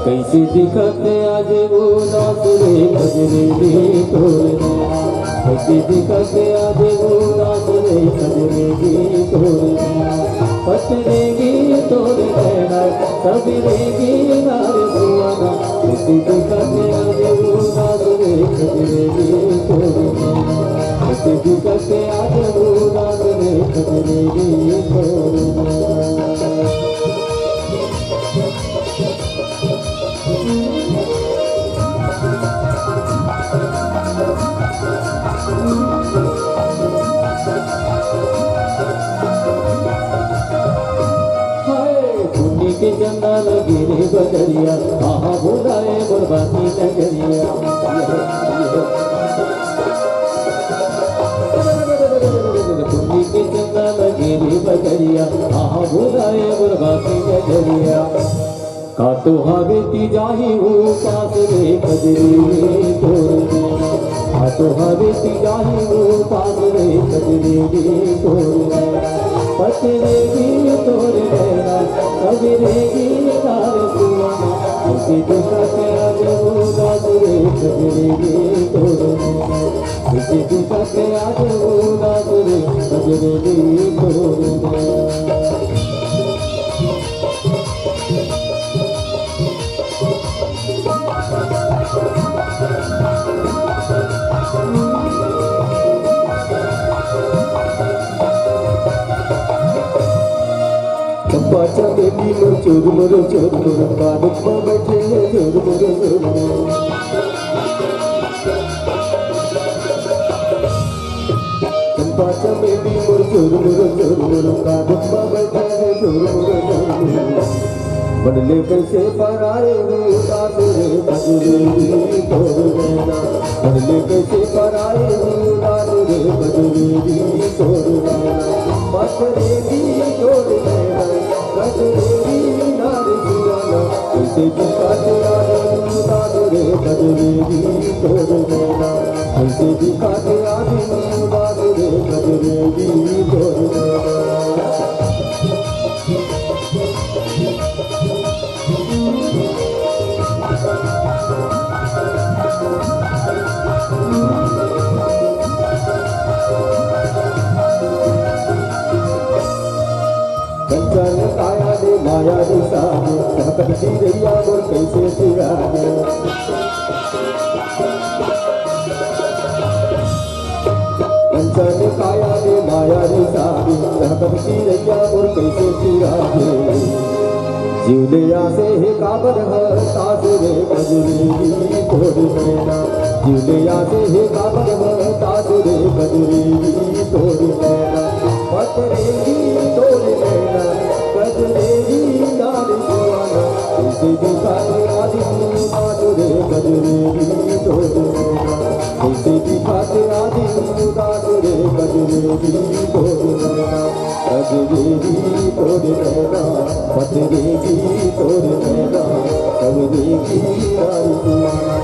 कैसे दिखते आज वो नाचरे कजरे दी तोरना, कैसे दिखते आज वो नाचरे कजरे दी तोरना, पतरेगी तोर रहना सबरेगी नार सुहाना, कैसे दिखते आज वो नाचरे कजरे दी तोरना, कैसे दिखते आज वो नाचरे कजरे दी तोरना। के चंदा लगे रे बदरिया, आहा बुलाए बर्बादी नगरिया, पुण्य के चंदा लगे रे बदरिया, आहा बुलाए बर्बादी नगरिया, का तो हवेती जाही हो पास रे कजरी तोरना, का तो हवेती जाही हो पास रे कजरी तोरना, पतरेगी तोर रहना सबरेगी नार सुहाना, कैसे दिखते आज वो नाचरे कजरेगी तोरना, कैसे दिखते आज वो नाचरे कजरेगी तोरना। चंपाचा बेटी मोर चोर मोर कागज पर बैठे हैं चोर मोर चंपाचा बेटी मोर चोर कागज पर बैठे हैं चोर मोर, बदले कैसे पराए उदास रे बदलेगी तोर रहना, बदले कैसे पराए उदास रे बदलेगी तोर रहना, पतरेगी तोर रहना बदलेगी नार सुहाना, कैसे दिखाते आज उदास रे बदलेगी तोर रहना, कैसे दिखाते आज उदास रे बदलेगी तोर रहना। चिड़ैया मोर कैसे चिरागे कंचन काया रे माया रे सारी रहकत चिड़ैया मोर कैसे चिरागे जिवलिया से हे काबर ताज रे बजरी तोड़ नैना जिवलिया से हे काबर ताज रे बजरी तोड़ नैना पतरेगी तोड़ नैना बजरेगी यार सुहाना इसे दिखाते आदि ताज रे बजरी तोड़ नैना इसे दिखाते आदि ताज रे बजरी तोड़ नैना बजरेगी तोड़ नैना पतरेगी तोड़ नैना सबरेगी यार सुहाना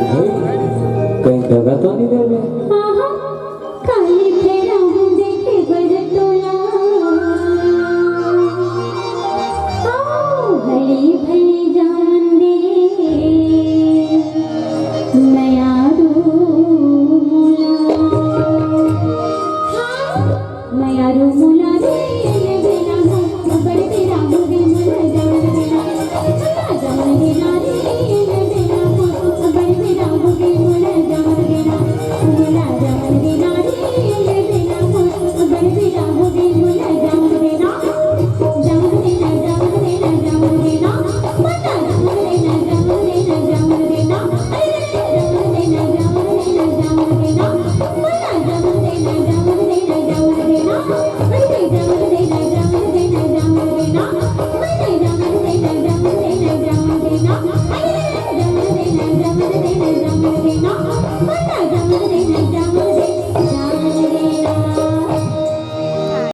कहीं जगह तो नहीं दे रहे। काली फेरा हूँ मुलाने